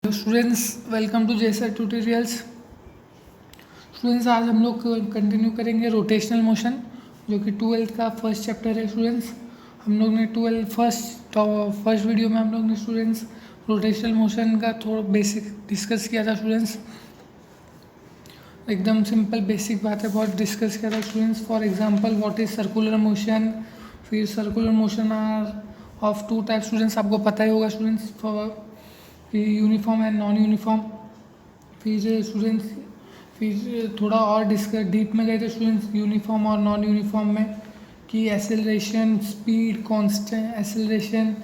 Hello students, welcome to जेसर tutorials. Students, आज हम लोग कंटिन्यू करेंगे रोटेशनल मोशन, जो कि 12th का फर्स्ट चैप्टर है। स्टूडेंट्स, हम लोग ने फर्स्ट वीडियो में हम लोग ने स्टूडेंट्स रोटेशनल मोशन का थोड़ा बेसिक डिस्कस किया था। स्टूडेंट्स, एकदम सिंपल बेसिक बात है, बहुत डिस्कस किया था students. For example, what is circular motion. फिर circular motion are of two type. Students, आपको पता ही होगा students, uniform and non uniform. फिर स्टूडेंट्स, फिर थोड़ा और डिस्कस डीप में गए थे स्टूडेंट्स यूनिफॉर्म और नॉन यूनिफॉर्म में, कि acceleration, speed, constant acceleration,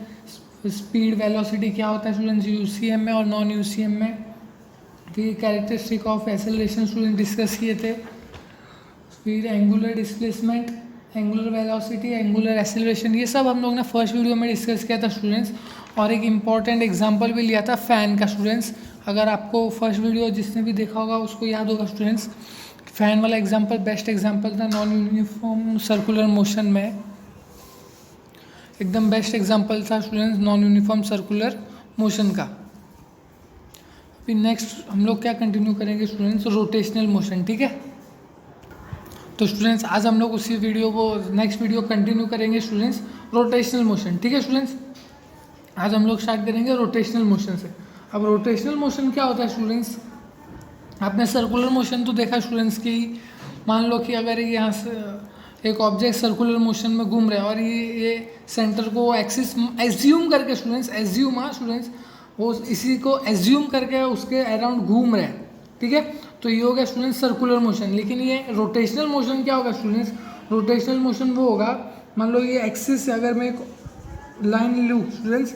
speed, velocity क्या होता है स्टूडेंट्स यूसीएम में और नॉन यूसीएम में। फिर characteristic of acceleration student discuss किए थे। फिर angular displacement, angular velocity, angular acceleration, ये सब हम लोग ने फर्स्ट वीडियो में डिस्कस किया था स्टूडेंट्स। और एक इम्पॉर्टेंट एग्जांपल भी लिया था फ़ैन का स्टूडेंट्स। अगर आपको फर्स्ट वीडियो जिसने भी देखा होगा उसको याद होगा स्टूडेंट्स, फ़ैन वाला एग्जांपल बेस्ट एग्जांपल था नॉन यूनिफॉर्म सर्कुलर मोशन में। एकदम बेस्ट एग्जांपल था students non uniform circular motion का। फिर नेक्स्ट हम लोग क्या कंटिन्यू करेंगे स्टूडेंट्स, रोटेशनल मोशन। ठीक है, तो स्टूडेंट्स आज हम लोग उसी वीडियो को नेक्स्ट वीडियो कंटिन्यू करेंगे स्टूडेंट्स, रोटेशनल मोशन। ठीक है स्टूडेंट्स, आज हम लोग स्टार्ट करेंगे रोटेशनल मोशन से। अब रोटेशनल मोशन क्या होता है स्टूडेंट्स, आपने सर्कुलर मोशन तो देखा स्टूडेंट्स की, मान लो कि अगर यहाँ से एक ऑब्जेक्ट सर्कुलर मोशन में घूम रहा है और ये सेंटर को एक्सिस एज्यूम करके स्टूडेंट्स, एज्यूम, हाँ स्टूडेंट्स, वो इसी को एज्यूम करके उसके अराउंड घूम रहे हैं। ठीक है, तो ये हो गया स्टूडेंट्स सर्कुलर मोशन। लेकिन ये रोटेशनल मोशन क्या होगा स्टूडेंट्स, रोटेशनल मोशन वो होगा, मान लो ये एक्सिस से अगर मैं एक लाइन लूँ स्टूडेंट्स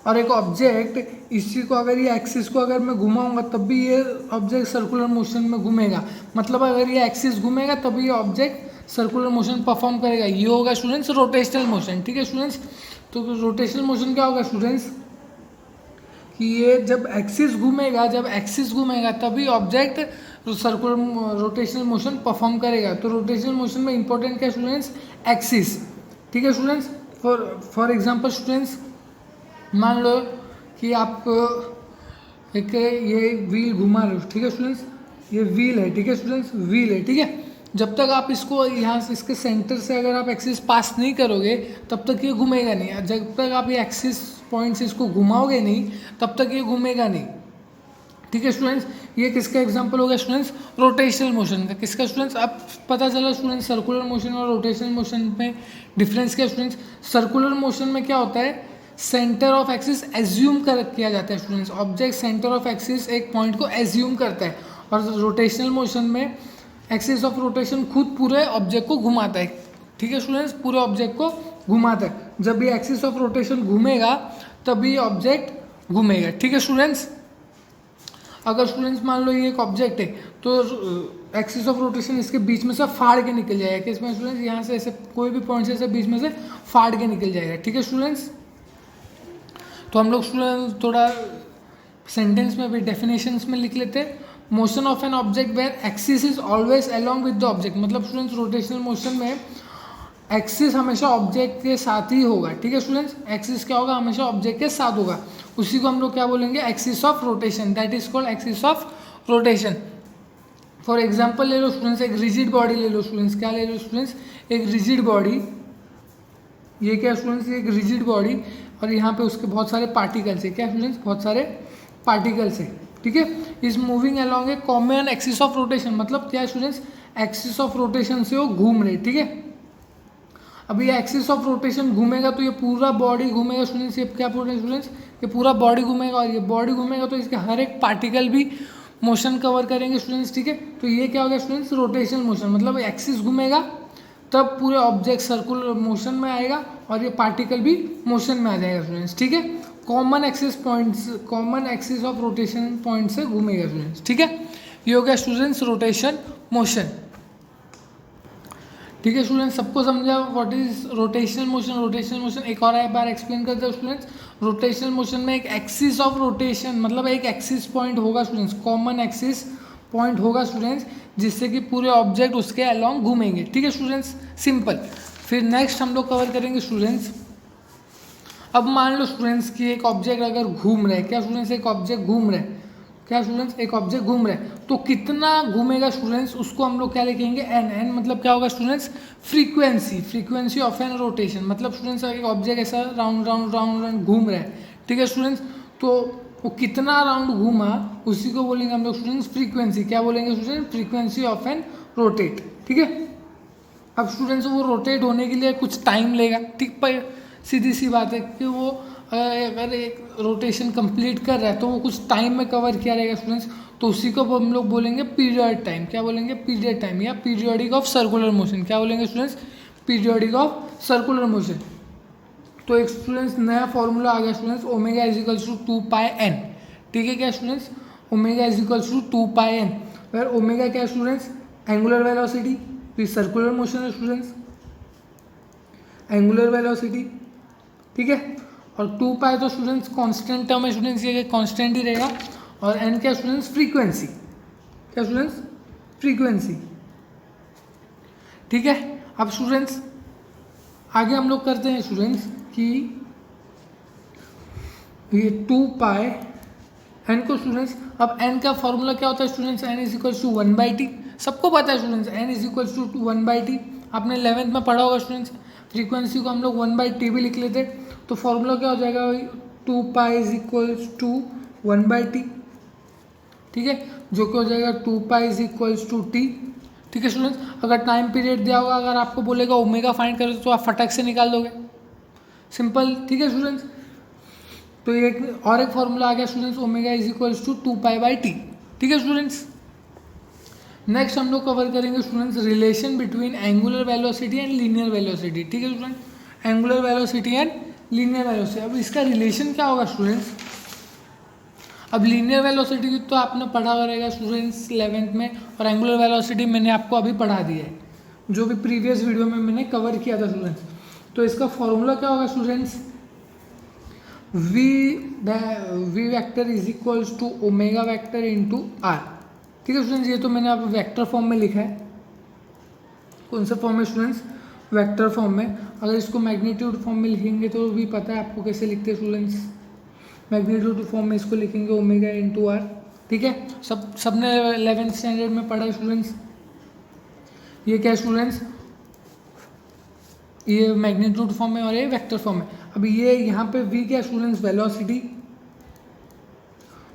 और एक ऑब्जेक्ट इसी को अगर ये एक्सिस को अगर मैं घुमाऊंगा तब भी ये ऑब्जेक्ट सर्कुलर मोशन में घूमेगा। मतलब अगर ये एक्सिस घूमेगा तभी ये ऑब्जेक्ट सर्कुलर मोशन परफॉर्म करेगा। ये होगा स्टूडेंट्स रोटेशनल मोशन। ठीक है स्टूडेंट्स, तो रोटेशनल मोशन क्या होगा स्टूडेंट्स, कि ये जब एक्सिस घूमेगा तभी object circular rotational motion perform करेगा। तो रोटेशनल मोशन में इंपॉर्टेंट क्या स्टूडेंट्स, एक्सिस। ठीक है स्टूडेंट्स, फॉर एग्जांपल स्टूडेंट्स, मान लो कि आप एक ये व्हील घुमा रहे हो। ठीक है स्टूडेंट्स, ये व्हील है। ठीक है स्टूडेंट्स, व्हील है। ठीक है, जब तक आप इसको यहाँ से इसके सेंटर से अगर आप एक्सिस पास नहीं करोगे तब तक ये घूमेगा नहीं। जब तक आप ये एक्सिस पॉइंट से इसको घुमाओगे नहीं तब तक ये घूमेगा नहीं। ठीक है स्टूडेंट्स, ये किसका एग्जांपल हो गया स्टूडेंट्स, रोटेशनल मोशन का। किसका स्टूडेंट्स, अब पता चला स्टूडेंट्स सर्कुलर मोशन और रोटेशनल मोशन में डिफरेंस क्या स्टूडेंट्स। सर्कुलर मोशन में क्या होता है, सेंटर ऑफ एक्सिस एज्यूम किया जाता है students. Object centre of axis एक पॉइंट को एज्यूम करता है, और रोटेशनल मोशन में एक्सिस ऑफ रोटेशन खुद पूरे ऑब्जेक्ट को घुमाता है। ठीक है स्टूडेंट्स, पूरे ऑब्जेक्ट को घुमाता है। जब ये एक्सिस ऑफ रोटेशन घूमेगा तभी ऑब्जेक्ट घूमेगा। ठीक है स्टूडेंट्स, अगर स्टूडेंट्स मान लो ये एक ऑब्जेक्ट है तो एक्सिस ऑफ रोटेशन इसके बीच में से फाड़ के निकल जाएगा। किसमें स्टूडेंट्स, यहाँ से ऐसे कोई भी पॉइंट से ऐसे बीच में से फाड़ के निकल जाएगा। ठीक है स्टूडेंट्स, तो हम लोग स्टूडेंट्स थोड़ा सेंटेंस में भी डेफिनेशंस में लिख लेते हैं। Motion of an object where axis is always along with the object. मतलब स्टूडेंट्स रोटेशनल मोशन में एक्सिस हमेशा ऑब्जेक्ट के साथ ही होगा। ठीक है स्टूडेंट्स, एक्सिस क्या होगा, हमेशा ऑब्जेक्ट के साथ होगा। उसी को हम लोग क्या बोलेंगे, axis of rotation. That is called axis of rotation. For example ले लो स्टूडेंट्स, एक रिजिड बॉडी ले लो स्टूडेंट्स। क्या ले लो स्टूडेंट्स, एक रिजिड बॉडी। ये क्या स्टूडेंट्स, एक रिजिड बॉडी और यहाँ पे उसके बहुत सारे पार्टिकल्स है। क्या स्टूडेंट्स, बहुत सारे पार्टिकल्स है। ठीक है, is moving along A common axis of rotation. मतलब क्या स्टूडेंट्स, एक्सिस ऑफ रोटेशन से वो घूम रहे। ठीक है, अब ये एक्सिस ऑफ रोटेशन घूमेगा तो ये पूरा बॉडी घूमेगा स्टूडेंट्स। ये क्या बोल रहे हैं स्टूडेंट्स, ये पूरा बॉडी घूमेगा, और ये बॉडी घूमेगा तो इसके हर एक पार्टिकल भी मोशन कवर करेंगे स्टूडेंट्स। ठीक है, तो ये क्या होगा स्टूडेंट्स, रोटेशनल मोशन। मतलब एक्सिस घूमेगा तब पूरे ऑब्जेक्ट सर्कुलर मोशन में आएगा और ये पार्टिकल भी मोशन में आ जाएगा स्टूडेंट्स। ठीक है, common axis points, common axis of rotation point से घूमेगा स्टूडेंट्स। ठीक है, ये हो गया स्टूडेंट्स रोटेशन मोशन। ठीक है स्टूडेंट्स, सबको समझा what is rotational motion. Rotational motion एक और बार एक्सप्लेन करते हैं स्टूडेंट्स। रोटेशनल मोशन में एक एक्सिस ऑफ रोटेशन, मतलब एक एक्सिस पॉइंट होगा स्टूडेंट्स, कॉमन एक्सिस पॉइंट होगा स्टूडेंट्स, जिससे कि पूरे ऑब्जेक्ट उसके अलॉन्ग घूमेंगे। ठीक है स्टूडेंट्स, सिंपल। फिर नेक्स्ट हम लोग कवर करेंगे स्टूडेंट्स अब मान लो स्टूडेंट्स कि एक ऑब्जेक्ट अगर घूम रहा है, क्या स्टूडेंट्स एक ऑब्जेक्ट घूम रहा है, क्या स्टूडेंट्स एक ऑब्जेक्ट घूम रहा है, तो कितना घूमेगा स्टूडेंट्स, उसको हम लोग क्या लिखेंगे एन। एन मतलब क्या होगा students, frequency of an rotation. मतलब स्टूडेंट्स एक ऑब्जेक्ट ऐसा राउंड राउंड राउंड राउंड घूम रहा है, ठीक है स्टूडेंट्स, तो वो कितना राउंड घूमा उसी को बोलेंगे हम लोग स्टूडेंट्स फ्रीक्वेंसी। क्या बोलेंगे student, frequency of an rotate, ठीक है। अब स्टूडेंट्स वो रोटेट होने के लिए कुछ टाइम लेगा, ठीक, पर सीधी सी बात है कि वो अगर एक रोटेशन कंप्लीट कर रहा है तो वो कुछ टाइम में कवर किया रहेगा स्टूडेंट्स, तो उसी को हम लोग बोलेंगे पीरियड टाइम। क्या बोलेंगे, पीरियड टाइम या पीरियोडिक ऑफ सर्कुलर मोशन। क्या बोलेंगे students, periodic of circular motion. तो एक स्टूडेंट्स नया फॉर्मूला आ गया students, omega is equals to 2πn, ठीक है क्या students, omega is equals to 2πn, where omega क्या स्टूडेंट्स, एंगुलर वेलोसिटी, फिर सर्कुलर मोशन है स्टूडेंट्स, एंगुलर वेलोसिटी, ठीक है, और 2π तो स्टूडेंट्स कांस्टेंट टर्म है स्टूडेंट्स, ये कांस्टेंट ही रहेगा, और n क्या स्टूडेंट्स, फ्रीक्वेंसी, क्या स्टूडेंट्स, फ्रीक्वेंसी, ठीक है। अब स्टूडेंट्स आगे हम लोग करते हैं स्टूडेंट्स कि ये 2π n को स्टूडेंट्स, अब n का फॉर्मूला क्या होता है students, n is equals to 1/t, सबको पता है students, n is equals to 1/t, आपने 11th में पढ़ा होगा स्टूडेंट्स। फ्रीक्वेंसी को हम लोग 1/t भी लिख लेते, तो फॉर्मूला क्या हो जाएगा भाई, 2π इज इक्वल्स टू 1/t, ठीक है, जो कि हो जाएगा 2π इज इक्वल्स टू t, ठीक है स्टूडेंट्स। अगर टाइम पीरियड दिया होगा, अगर आपको बोलेगा ओमेगा फाइंड करो तो आप फटक से निकाल दोगे, सिंपल, ठीक है स्टूडेंट्स। तो एक और एक फॉर्मूला आ गया students, omega is equals to 2π/t, ठीक है स्टूडेंट्स। नेक्स्ट हम लोग कवर करेंगे students relation between angular velocity and linear velocity, ठीक है student, angular velocity and linear velocity. अब इसका रिलेशन क्या होगा स्टूडेंट्स, अब लीनियर वेलोसिटी तो आपने पढ़ा रहेगा स्टूडेंट्स 11th में, और एंगुलर वेलोसिटी मैंने आपको अभी पढ़ा दिया है, जो भी प्रीवियस वीडियो में मैंने कवर किया था स्टूडेंट्स। तो इसका फॉर्मूला क्या होगा students, V vector is equals to omega vector into are, ठीक है स्टूडेंट्स। ये तो मैंने आप वेक्टर फॉर्म में लिखा है, कौन सा फॉर्म है स्टूडेंट्स, वेक्टर फॉर्म में। अगर इसको मैग्नीट्यूड फॉर्म में लिखेंगे तो भी पता है आपको कैसे लिखते हैं स्टूडेंट्स, मैग्नीट्यूड फॉर्म में इसको लिखेंगे ओमेगा इंटू आर, ठीक है, सबने 11th स्टैंडर्ड में पढ़ा है स्टूडेंट्स। ये क्या स्टूडेंट्स, ये मैग्नीट्यूड फॉर्म है और ये वेक्टर फॉर्म है। अब ये यहाँ पे v क्या स्टूडेंट्स, वेलोसिटी,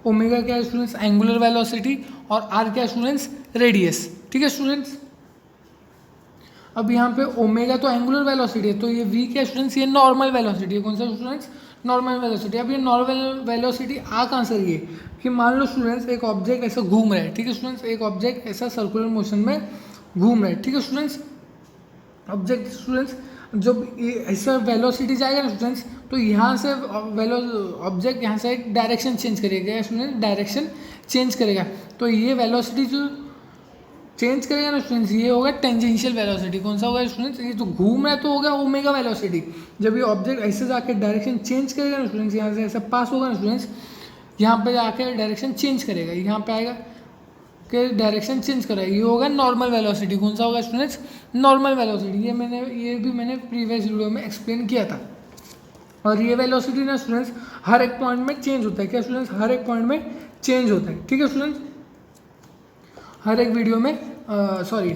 ओमेगा क्या स्टूडेंट्स, एंगुलर वेलोसिटी, और r क्या स्टूडेंट्स, रेडियस, ठीक है स्टूडेंट्स। अब यहाँ पे ओमेगा तो एंगुलर वेलोसिटी है, तो ये v क्या स्टूडेंट्स, ये नॉर्मल वेलोसिटी है, कौन सा स्टूडेंट्स, नॉर्मल वेलोसिटी। अब ये नॉर्मल वेलोसिटी आ कहाँ से रही है, कि मान लो स्टूडेंट्स एक ऑब्जेक्ट ऐसा घूम रहा है, ठीक है स्टूडेंट्स, एक ऑब्जेक्ट ऐसा सर्कुलर मोशन में घूम रहा है, ठीक है स्टूडेंट्स। ऑब्जेक्ट स्टूडेंट्स जब ऐसा वेलोसिटी जाएगा ना स्टूडेंट्स, तो यहाँ से ऑब्जेक्ट यहाँ से एक डायरेक्शन चेंज करेगा स्टूडेंट, डायरेक्शन चेंज करेगा, तो ये वेलोसिटी जो चेंज करेगा ना स्टूडेंट्स, ये होगा टेंजेंशियल वेलोसिटी। कौन सा होगा स्टूडेंट्स, ये तो घूम रहा है तो होगा ओमेगा वेलोसिटी। जब ये ऑब्जेक्ट ऐसे जाके डायरेक्शन चेंज करेगा ना स्टूडेंट्स, यहाँ से ऐसा पास होगा ना स्टूडेंट्स, यहाँ पे जाके डायरेक्शन चेंज करेगा, यहाँ पे आएगा कि डायरेक्शन चेंज करेगा, ये होगा नॉर्मल वेलोसिटी। कौन सा होगा स्टूडेंट्स, नॉर्मल वेलोसिटी। ये भी मैंने प्रीवियस वीडियो में एक्सप्लेन किया था। और ये वेलोसिटी ना स्टूडेंट्स हर एक पॉइंट में चेंज होता है, क्या स्टूडेंट्स, हर एक पॉइंट में चेंज होता है, ठीक है स्टूडेंट्स, हर एक वीडियो में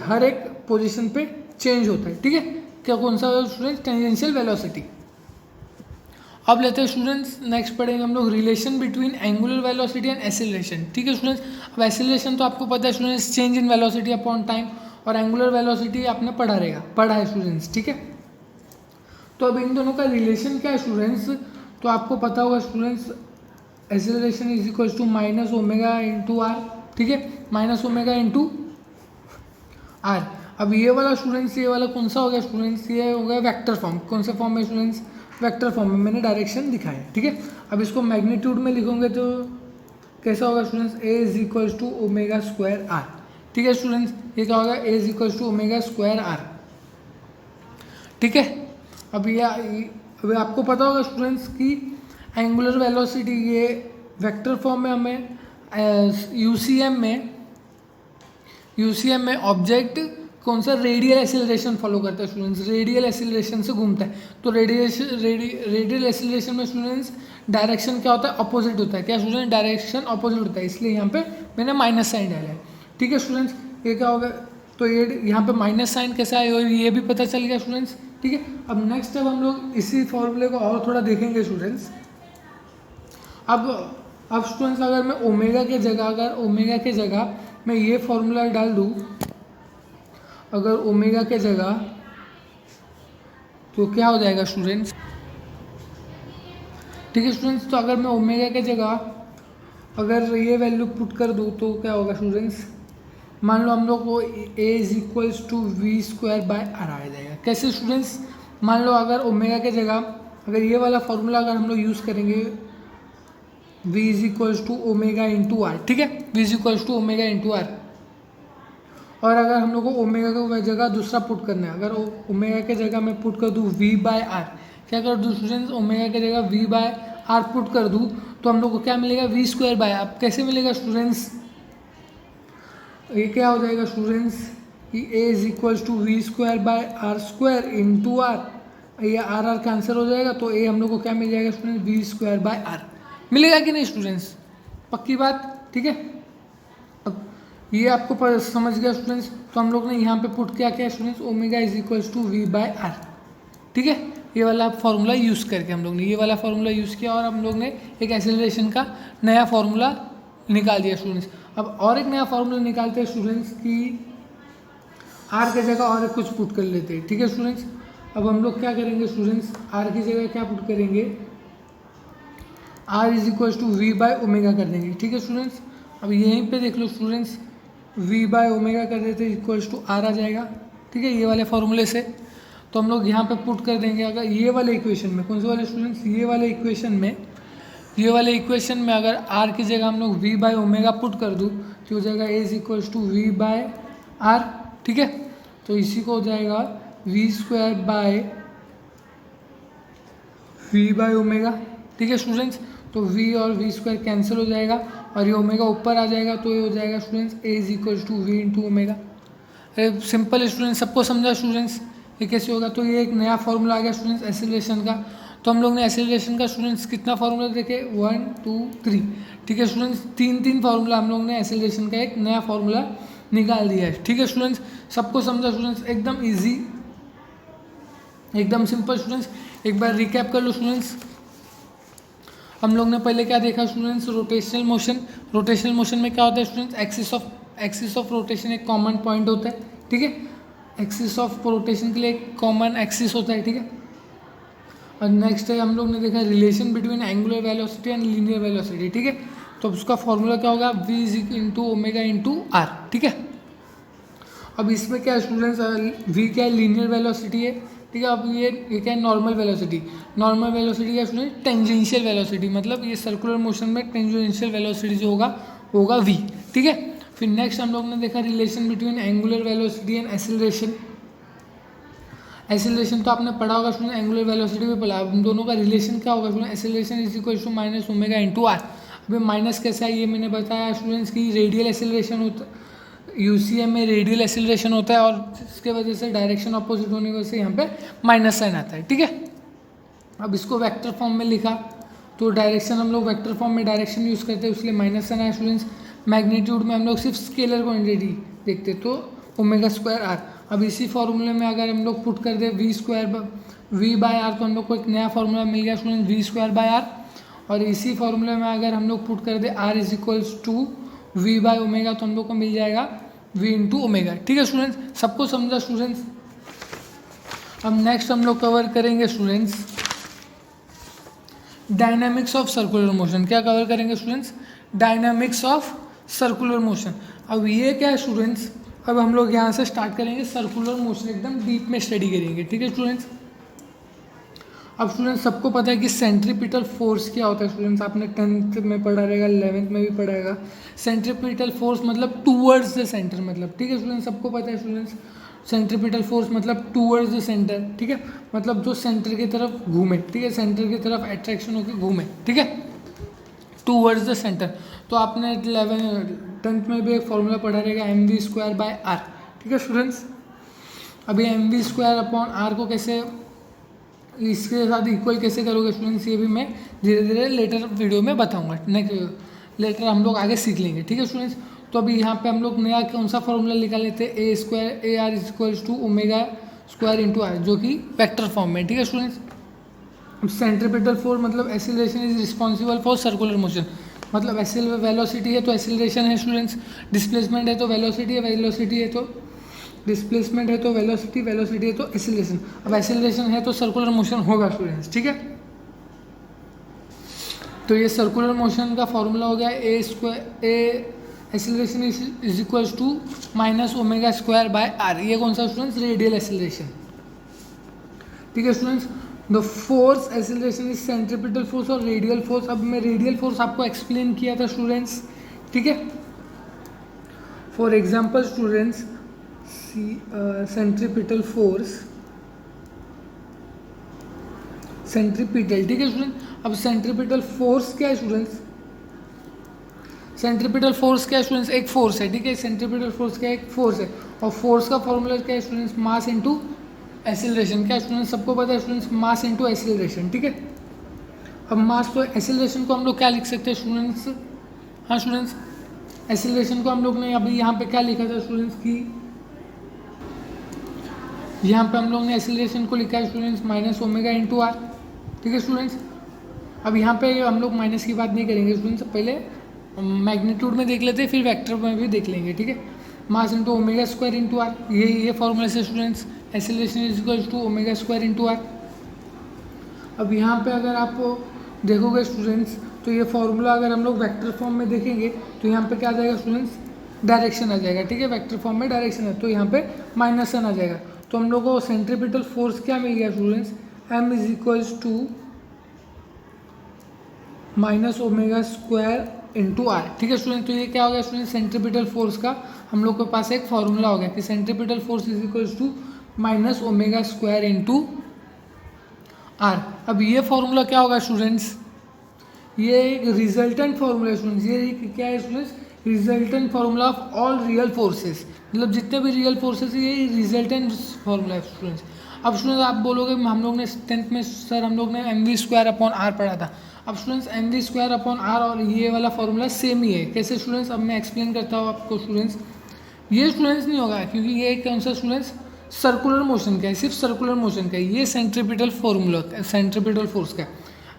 हर एक पोजीशन पे चेंज होता है, ठीक है। क्या कौन सा स्टूडेंट्स, टेंजेंशियल वेलोसिटी। अब लेते हैं स्टूडेंट्स, नेक्स्ट पढ़ेंगे हम लोग relation between angular velocity and acceleration, ठीक है स्टूडेंट्स। अब एक्सीलरेशन तो आपको पता है students, change in velocity upon time, और एंगुलर वेलोसिटी आपने पढ़ा है स्टूडेंट्स, ठीक है। तो अब इन दोनों का रिलेशन क्या है स्टूडेंट्स, तो आपको पता होगा students, acceleration is equal to minus omega into are, ठीक है, माइनस ओमेगा इंटू आर। अब ये वाला स्टूडेंट्स, ये वाला कौन सा हो गया स्टूडेंट्स, ये हो गया वेक्टर फॉर्म। कौन सा फॉर्म है स्टूडेंट्स, वेक्टर फॉर्म में मैंने डायरेक्शन दिखाया है, ठीक है। अब इसको मैग्नीट्यूड में लिखोगे तो कैसा होगा students, a is equals to omega square r, ठीक है स्टूडेंट्स। ये क्या होगा, a is equals to omega square r, ठीक है। अभी आपको पता होगा स्टूडेंट्स कि एंगुलर वेलोसिटी ये वेक्टर फॉर्म में हमें यूसीएम में ऑब्जेक्ट कौन सा रेडियल एक्सेलरेशन फॉलो करता है स्टूडेंट्स, रेडियल एक्सेलरेशन से घूमता है। तो रेडियल एक्सेलरेशन में स्टूडेंट्स डायरेक्शन क्या होता है, अपोजिट होता है। क्या स्टूडेंट, डायरेक्शन अपोजिट होता है, इसलिए यहाँ पे मैंने माइनस साइन डाला है। ठीक है स्टूडेंट्स, ये क्या होगा, तो ये यहाँ पे माइनस साइन कैसे आए और ये भी पता चल गया स्टूडेंट्स। ठीक है, अब नेक्स्ट स्टेप हम लोग इसी फॉर्मूले को और थोड़ा देखेंगे स्टूडेंट्स। अब स्टूडेंट्स अगर मैं ओमेगा के जगह, अगर ओमेगा के जगह मैं ये फॉर्मूला डाल दूँ, अगर ओमेगा के जगह, तो क्या हो जाएगा स्टूडेंट्स। ठीक है स्टूडेंट्स, तो अगर मैं ओमेगा के जगह अगर ये वैल्यू पुट कर दूँ तो क्या होगा स्टूडेंट्स, मान लो हम लोग को a is equals to we square by r आ जाएगा। कैसे स्टूडेंट्स, मान लो अगर ओमेगा के जगह अगर ये वाला फॉर्मूला अगर हम लोग यूज़ करेंगे, v is equals to omega into are. ठीक है, v is equals to omega into R. और अगर हम लोग को ओमेगा की जगह दूसरा पुट करना है, अगर ओमेगा के जगह मैं पुट कर दूँ v बाय आर, क्या कर दूँ स्टूडेंट्स, ओमेगा के जगह v बाय आर पुट कर दूँ तो हम लोग को क्या मिलेगा, v स्क्वायर बाय। अब कैसे मिलेगा स्टूडेंट्स, ये क्या हो जाएगा स्टूडेंट्स कि a is equals to we square by are square into R, ये आर आर कैंसिल हो जाएगा, तो a हम लोग को क्या मिल जाएगा students, V square by R. मिलेगा कि नहीं स्टूडेंट्स, पक्की बात। ठीक है, अब ये आपको समझ गया स्टूडेंट्स। तो हम लोग ने यहाँ पे पुट क्या किया students, omega is equals to we by are. ठीक है, ये वाला फार्मूला यूज़ करके हम लोग ने ये वाला फार्मूला यूज़ किया और हम लोग ने एक एक्सेलरेशन का नया फार्मूला निकाल दिया स्टूडेंट्स। अब और एक नया फार्मूला निकालते हैं स्टूडेंट्स कि आर की जगह और कुछ पुट कर लेते हैं। ठीक है स्टूडेंट्स, अब हम लोग क्या करेंगे स्टूडेंट्स, आर की जगह क्या पुट करेंगे, R is equals to we by omega कर देंगे। ठीक है स्टूडेंट्स, अब यहीं पे देख लो स्टूडेंट्स, वी बाय ओमेगा कर देते इक्वल्स टू आर आ जाएगा। ठीक है, ये वाले फार्मूले से तो हम लोग यहाँ पे पुट कर देंगे। अगर ये वाले इक्वेशन में, कौन से वाले स्टूडेंट्स, ये वाले इक्वेशन में अगर आर की जगह हम लोग वी बाय ओमेगा पुट कर दूँ तो हो जाएगा a is equals to we by are. ठीक है, तो इसी को हो जाएगा वी स्क्वायर बाय ओमेगा। ठीक है स्टूडेंट्स, तो v और v स्क्वायर कैंसिल हो जाएगा और ये ओमेगा ऊपर आ जाएगा, तो ये हो जाएगा students a is equals to V into omega. अरे सिंपल स्टूडेंट्स, सबको समझा स्टूडेंट्स ये कैसे होगा। तो ये एक नया फॉर्मूला आ गया स्टूडेंट्स एक्सेलरेशन का। तो हम लोग ने एक्सेलरेशन का स्टूडेंट्स कितना फार्मूला देखे, 1 2 3। ठीक है स्टूडेंट्स, तीन फार्मूला हम लोग ने एक्सेलरेशन का एक नया फार्मूला निकाल दिया है। ठीक है स्टूडेंट्स, सबको समझा स्टूडेंट्स, एकदम ईजी, एकदम सिंपल स्टूडेंट्स। एक बार रिकैप कर लो स्टूडेंट्स। हम लोग ने पहले क्या देखा students, rotational motion. Rotational motion में क्या होता है स्टूडेंट्स, एक्सिस ऑफ रोटेशन एक कॉमन पॉइंट होता है। ठीक है, एक्सिस ऑफ रोटेशन के लिए एक कॉमन एक्सिस होता है। ठीक है, और नेक्स्ट है हम लोग ने देखा relation between angular velocity and linear velocity. ठीक है, तो उसका फॉर्मूला क्या होगा, v is into omega into are. ठीक है, अब इसमें क्या है स्टूडेंट्स, v क्या है, लीनियर वेलोसिटी है। ठीक है, अब ये क्या है, नॉर्मल वेलोसिटी। नॉर्मल वेलोसिटी क्या स्टूडेंट, टेंजेंशियल वेलोसिटी, मतलब ये सर्कुलर मोशन में टेंजेंशियल वेलोसिटी जो होगा v। ठीक है, फिर नेक्स्ट हम लोग ने देखा relation between angular velocity and acceleration. Acceleration तो आपने पढ़ा होगा स्टूडेंट, एंगुलर वेलोसिटी भी पढ़ा। अब दोनों का रिलेशन क्या होगा student, acceleration is equal to minus omega into R. अभी माइनस कैसा है ये मैंने बताया स्टूडेंट्स की रेडियल एक्सेलरेशन होता है, यूसीएम में रेडियल एक्सेलरेशन होता है और इसके वजह से डायरेक्शन अपोजिट होने की वजह से यहाँ पे माइनस साइन आता है। ठीक है, अब इसको वेक्टर फॉर्म में लिखा तो डायरेक्शन हम लोग वेक्टर फॉर्म में डायरेक्शन यूज़ करते हैं, इसलिए माइनस साइन आया स्टूडेंट्स। मैग्नीट्यूड में हम लोग सिर्फ स्केलर क्वांटिटी देखते तो ओमेगा स्क्वायर आर। अब इसी फॉर्मूले में अगर हम लोग पुट कर दे वी बाय आर तो हम लोग को एक नया फॉर्मूला मिल गया student, V square by R. और इसी फॉर्मूले में अगर हम लोग पुट कर दे R is equals to we by omega तो हम लोग को मिल जाएगा वी इंटू ओमेगा। ठीक है स्टूडेंट्स, सबको समझा स्टूडेंट्स। अब नेक्स्ट हम लोग कवर करेंगे students dynamics of circular motion. क्या कवर करेंगे students, dynamics of circular motion. अब ये क्या है स्टूडेंट्स, अब हम लोग यहाँ से स्टार्ट करेंगे सर्कुलर मोशन, एकदम डीप में स्टडी करेंगे। ठीक है स्टूडेंट्स, अब स्टूडेंट्स सबको पता है कि सेंट्रीपिटल फोर्स क्या होता है स्टूडेंट्स, आपने 10th में पढ़ा रहेगा, 11th में भी पढ़ा रहेगा। सेंट्रीपिटल फोर्स मतलब टूवर्ड्स द सेंटर, मतलब ठीक है स्टूडेंट्स, सबको पता है स्टूडेंट्स सेंट्रीपिटल फोर्स मतलब टूवर्ड्स द सेंटर। ठीक है, मतलब जो सेंटर की तरफ घूमे। ठीक है, सेंटर की तरफ अट्रैक्शन होकर घूमे। ठीक है, टूवर्ड्स द सेंटर। तो आपने 10th में भी एक फॉर्मूला पढ़ा रहेगा mv स्क्वायर बाय आर। ठीक है स्टूडेंट्स, अभी M we square upon R को कैसे इसके साथ इक्वल कैसे करोगे स्टूडेंट्स, ये भी मैं धीरे धीरे लेटर वीडियो में बताऊंगा, नेक्स्ट लेटर हम लोग आगे सीख लेंगे, ठीक है स्टूडेंट्स। तो अभी यहाँ पे हम लोग नया कौन सा फॉर्मूला निकाल लेते हैं, a square a r is equals to omega square into r, जो कि वेक्टर फॉर्म में, ठीक है स्टूडेंट्स। सेंट्रीपिटल फोर्स मतलब acceleration is responsible for circular motion, मतलब वेलोसिटी है तो एक्सीलरेशन है स्टूडेंट्स, डिस्प्लेसमेंट है तो वेलोसिटी है, वेलोसिटी है तो डिस्प्लेसमेंट है तो वेलोसिटी, वेलोसिटी है तो एक्सीलरेशन। अब एक्सीलरेशन है तो सर्कुलर मोशन होगा स्टूडेंट्स, ठीक है। तो ये सर्कुलर मोशन का फॉर्मूला हो गया a square a acceleration is equals to minus omega square by r. ये कौन सा स्टूडेंट्स, रेडियल एक्सीलरेशन, ठीक है students. The force acceleration is centripetal force और रेडियल फोर्स। अब मैं रेडियल फोर्स आपको एक्सप्लेन किया था स्टूडेंट्स, ठीक है। For example students centripetal force, centripetal, ठीक है स्टूडेंट। अब सेंट्रीपिटल फोर्स क्या है स्टूडेंट्स, सेंट्रीपिटल फोर्स क्या है स्टूडेंट्स, एक फोर्स है, ठीक है। सेंट्रीपिटल फोर्स क्या है, एक फोर्स है, और फोर्स का फॉर्मूला क्या है स्टूडेंट्स, मास इनटू एक्सीलरेशन। क्या स्टूडेंट्स, सबको पता है स्टूडेंट्स, मास इनटू एक्सीलरेशन, ठीक है। अब मास तो एक्सीलरेशन को हम लोग क्या लिख सकते हैं स्टूडेंट्स, हाँ स्टूडेंट्स, एक्सीलरेशन को हम लोग ने अभी यहाँ पे क्या लिखा था स्टूडेंट्स की, यहाँ पे हम लोग ने एक्सीलरेशन को लिखा है students minus omega into are, ठीक है स्टूडेंट्स। अब यहाँ पे हम लोग माइनस की बात नहीं करेंगे स्टूडेंट्स, पहले मैग्नीट्यूड में देख लेते हैं, फिर वेक्टर में भी देख लेंगे, ठीक है। Mass into omega square into R, ये फॉर्मूला से students, acceleration is equal to omega square into R. अब यहाँ पे अगर आप देखोगे स्टूडेंट्स, तो ये फॉर्मूला अगर हम लोग वेक्टर फॉर्म में देखेंगे तो यहाँ पे क्या आ जाएगा स्टूडेंट्स, डायरेक्शन आ जाएगा, ठीक है। वेक्टर फॉर्म में डायरेक्शन है तो यहाँ पे माइनस साइन आ जाएगा। तो हम लोग को सेंट्रीपिटल फोर्स क्या मिल गया students, M is equals to minus omega square into are, ठीक है स्टूडेंट। तो ये क्या हो गया स्टूडेंट, सेंट्रीपिटल फोर्स का हम लोग के पास एक फॉर्मूला हो गया कि centripetal force is equals to minus omega square into R. अब ये फॉर्मूला क्या होगा स्टूडेंट्स, ये एक रिजल्टेंट फार्मूला है स्टूडेंट्स, ये क्या है students, resultant formula of all real forces, मतलब जितने भी रियल फोर्सेस ये रिजल्टेंट फार्मूला है स्टूडेंट्स। अब स्टूडेंट्स आप बोलोगे हम लोग ने 10th में सर हम लोग ने M we square upon R पढ़ा था। अब students M we square upon R और ये वाला फार्मूला सेम ही है, कैसे स्टूडेंट्स, अब मैं एक्सप्लेन करता हूँ आपको स्टूडेंट्स। ये स्टूडेंट्स नहीं होगा क्योंकि ये कौन सा स्टूडेंट्स, सर्कुलर मोशन का है, सिर्फ सर्कुलर मोशन का है, ये सेंट्रीपिटल फार्मूला सेंट्रीपिटल फोर्स का है।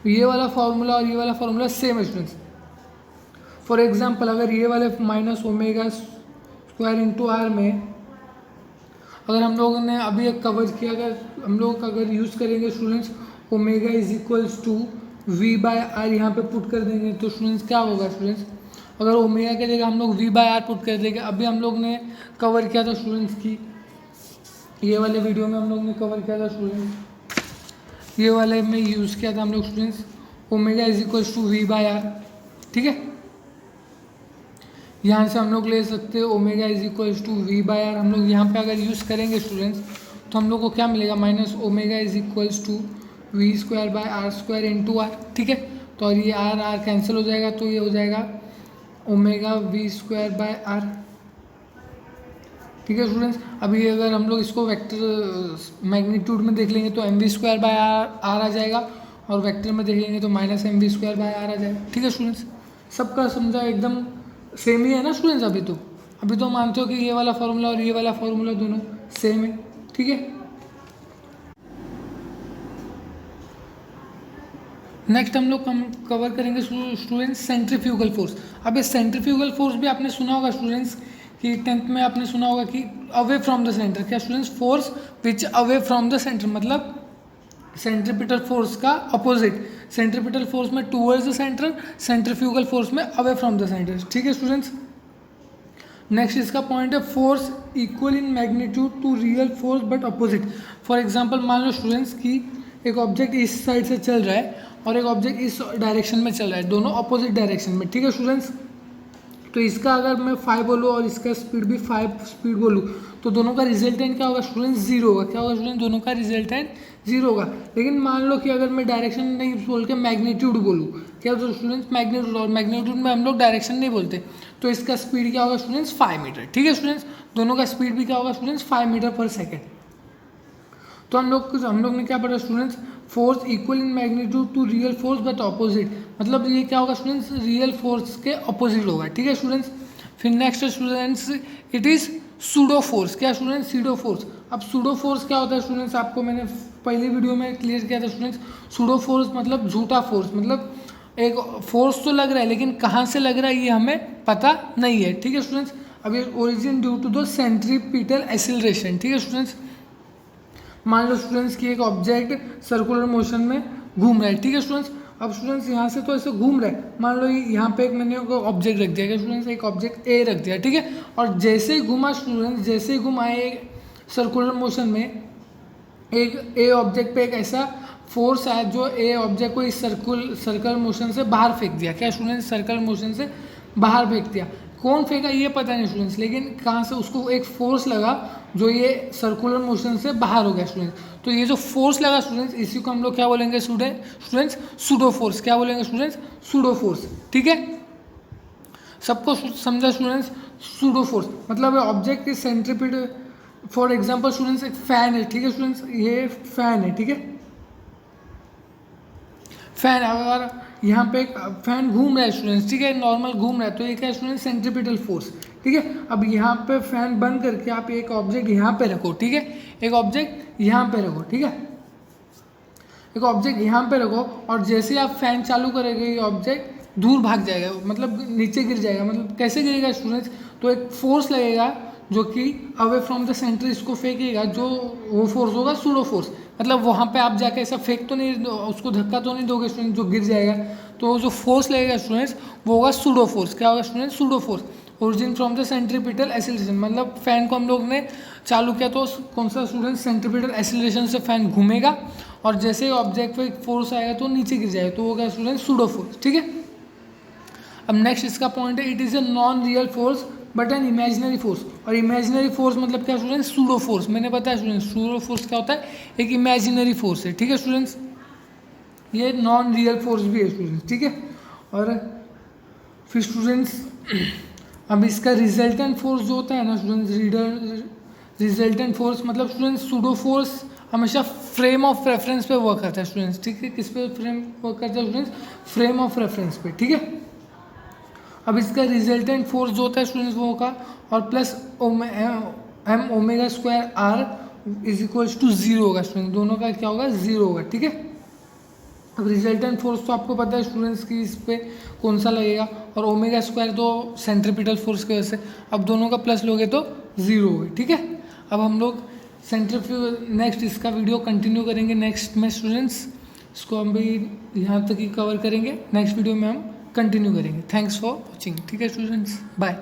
ये वाला फार्मूला और ये वाला फार्मूला सेम है स्टूडेंट्स। फॉर एग्जांपल अगर ये वाले minus omega square into r में अगर हम लोगों ने अभी एक कवर किया, अगर हम लोग अगर यूज़ करेंगे students omega is equals to we by r यहाँ पे पुट कर देंगे तो स्टूडेंट्स क्या होगा स्टूडेंट्स, अगर ओमेगा के जगह हम लोग वी बाय आर पुट कर देंगे, अभी हम लोग ने कवर किया था स्टूडेंट्स की, ये वाले वीडियो में हम लोग ने कवर किया था स्टूडेंट्स, ये वाले में यूज़ किया था हम लोग students omega is equals to we by are, ठीक है। यहाँ से हम लोग ले सकते हैं omega is equals to we by r, हम लोग यहाँ पे अगर यूज़ करेंगे स्टूडेंट्स तो हम लोग को क्या मिलेगा, minus omega is equals to we square by are square into are, ठीक है। तो और ये आर आर कैंसिल हो जाएगा तो ये हो जाएगा omega v square by are, ठीक है स्टूडेंट्स। अभी अगर हम लोग इसको वेक्टर मैग्नीट्यूड में देख लेंगे तो m we square by r आ जाएगा और वेक्टर में देखेंगे तो minus m we square by r आ जाएगा, ठीक है स्टूडेंट्स। सबका समझा एकदम सेम ही है ना स्टूडेंट्स, अभी तो मानते हो कि ये वाला फार्मूला और ये वाला फार्मूला दोनों सेम है, ठीक है। नेक्स्ट हम लोग कवर करेंगे स्टूडेंट्स सेंट्रीफ्यूगल फोर्स। अब ये सेंट्रीफ्यूगल फोर्स भी आपने सुना होगा स्टूडेंट्स कि 10th में आपने सुना होगा कि अवे फ्रॉम द सेंटर, क्या students, force which away from the centre, मतलब सेंट्रीपिटल फोर्स का अपोजिट, सेंट्रीपिटल फोर्स में towards the centre, centrifugal force में अवे फ्रॉम द सेंटर, ठीक है स्टूडेंट्स। नेक्स्ट इसका पॉइंट है force equal in magnitude to real force but opposite. For example मान लो students कि एक ऑब्जेक्ट इस साइड से चल रहा है और एक ऑब्जेक्ट इस डायरेक्शन में चल रहा है, दोनों अपोजिट डायरेक्शन में, ठीक है स्टूडेंट्स। तो इसका अगर मैं 5 बोलूँ और इसका स्पीड भी 5 स्पीड बोलूँ तो दोनों का रिजल्टेंट क्या होगा स्टूडेंट्स, जीरो होगा। क्या होगा स्टूडेंट, दोनों का रिजल्टेंट जीरो होगा। लेकिन मान लो कि अगर मैं डायरेक्शन नहीं बोल के मैग्नीट्यूड बोलूँ, क्या तो स्टूडेंट्स मैग्नीट्यूड, और मैग्नीट्यूड में हम लोग डायरेक्शन नहीं बोलते, तो इसका स्पीड क्या होगा स्टूडेंट्स 5 मीटर, ठीक है स्टूडेंट्स। दोनों का स्पीड भी क्या होगा स्टूडेंट्स 5 मीटर पर सेकेंड, तो हम लोग ने क्या पढ़ा students, force equal in magnitude to real force but opposite, मतलब ये क्या होगा स्टूडेंट्स, रियल फोर्स के ऑपोजिट होगा, ठीक है स्टूडेंट्स। फिर next students, it is pseudo force, क्या स्टूडेंट्स, सूडो फोर्स। अब सूडो फोर्स क्या होता है स्टूडेंट्स, आपको मैंने पहली वीडियो में क्लियर किया था स्टूडेंट्स। सूडो फोर्स मतलब झूठा फोर्स, मतलब एक फोर्स तो लग रहा है लेकिन कहाँ से लग रहा है ये हमें पता नहीं है, ठीक है स्टूडेंट्स। अब ये origin due to the centripetal acceleration, ठीक है स्टूडेंट्स। मान लो स्टूडेंट्स की एक ऑब्जेक्ट सर्कुलर मोशन में घूम रहा है, ठीक है स्टूडेंट्स। अब स्टूडेंट्स यहाँ से तो ऐसे घूम रहा है, मान लो यहाँ पे एक मैंने ऑब्जेक्ट रख दिया, स्टूडेंट्स एक ऑब्जेक्ट ए रख दिया, ठीक है। और जैसे ही घुमा स्टूडेंट्स, जैसे ही घुमाए सर्कुलर मोशन में एक ए ऑब्जेक्ट पे एक ऐसा फोर्स आया जो ए ऑब्जेक्ट को इस सर्कल मोशन से बाहर फेंक दिया, क्या स्टूडेंट्स, सर्कल मोशन से बाहर फेंक दिया। कौन फेंका ये पता नहीं स्टूडेंट्स, लेकिन कहाँ से उसको एक फोर्स लगा जो ये सर्कुलर मोशन से बाहर हो गया स्टूडेंट्स। तो ये जो फोर्स लगा स्टूडेंट्स, इसी को हम लोग क्या बोलेंगे स्टूडेंट्स, सूडो फोर्स, क्या बोलेंगे स्टूडेंट्स, सूडो फोर्स, ठीक है। सबको समझा स्टूडेंट्स, सूडो फोर्स मतलब ऑब्जेक्ट की सेंट्रीपिटल, फॉर एग्जाम्पल स्टूडेंट्स एक फैन है, ठीक है स्टूडेंट्स, ये फैन है, ठीक है। फैन अगर यहाँ पे एक फैन घूम रहा है स्टूडेंट्स, ठीक है, नॉर्मल घूम रहा है, तो ये क्या है स्टूडेंट्स, सेंट्रीपिटल फोर्स, ठीक है। अब यहाँ पे फैन बंद करके आप एक ऑब्जेक्ट यहाँ पे रखो, ठीक है, एक ऑब्जेक्ट यहाँ पे रखो, ठीक है, एक ऑब्जेक्ट यहाँ पे रखो, और जैसे आप फैन चालू करेंगे ये ऑब्जेक्ट दूर भाग जाएगा, मतलब नीचे गिर जाएगा। मतलब कैसे गिरेगा स्टूडेंट्स, तो एक फोर्स लगेगा जो कि अवे फ्रॉम द सेंटर इसको फेंकेगा, जो वो फोर्स होगा सूडो फोर्स। मतलब वहाँ पे आप जाके ऐसा फेंक तो नहीं, उसको धक्का तो नहीं दोगे स्टूडेंट जो गिर जाएगा, तो जो फोर्स लगेगा स्टूडेंट्स वो होगा सूडो फोर्स, क्या होगा students, pseudo force. Origin from the centripetal acceleration, मतलब फैन को हम लोग ने चालू किया तो कौन सा स्टूडेंट, सेंट्रीपिटल एक्सीलरेशन से फैन घूमेगा, और जैसे ही ऑब्जेक्ट पे फोर्स आएगा तो नीचे गिर जाएगा, तो होगा स्टूडेंट सूडो फोर्स, ठीक है। अब नेक्स्ट इसका पॉइंट है, it is a non real force but an imaginary force. और इमेजिनरी फोर्स मतलब क्या स्टूडेंट्स, सूडो फोर्स। मैंने बताया स्टूडेंट्स सूडो फोर्स क्या होता है, एक इमेजिनरी फोर्स है, ठीक है स्टूडेंट्स। ये नॉन रियल फोर्स भी है स्टूडेंट्स, ठीक है। और फिर स्टूडेंट्स अब इसका रिजल्टेंट फोर्स जो होता है ना स्टूडेंट्स, रिजल्टेंट फोर्स मतलब स्टूडेंट्स सूडो फोर्स हमेशा फ्रेम ऑफ रेफरेंस पे वर्क करता है स्टूडेंट्स, ठीक है। किस पे फ्रेम वर्क करता है स्टूडेंट्स, फ्रेम ऑफ रेफरेंस पे, ठीक है। अब इसका रिजल्टेंट फोर्स जो होता है स्टूडेंट्स वो होगा, और plus m omega square r is equals to zero होगा स्टूडेंट, दोनों का क्या होगा, जीरो होगा, ठीक है। अब रिजल्टेंट फोर्स तो आपको पता है स्टूडेंट्स की इस पे कौन सा लगेगा, और ओमेगा स्क्वायर तो सेंट्रीपिटल फोर्स की वजह से, अब दोनों का प्लस लोगे तो जीरो होगा, ठीक है। अब हम लोग सेंट्रीफ्यूज नेक्स्ट इसका वीडियो कंटिन्यू करेंगे नेक्स्ट में स्टूडेंट्स, इसको हम भी यहाँ तक ही कवर करेंगे, नेक्स्ट वीडियो में हम कंटिन्यू करेंगे। थैंक्स फॉर वॉचिंग, ठीक है स्टूडेंट्स, बाय।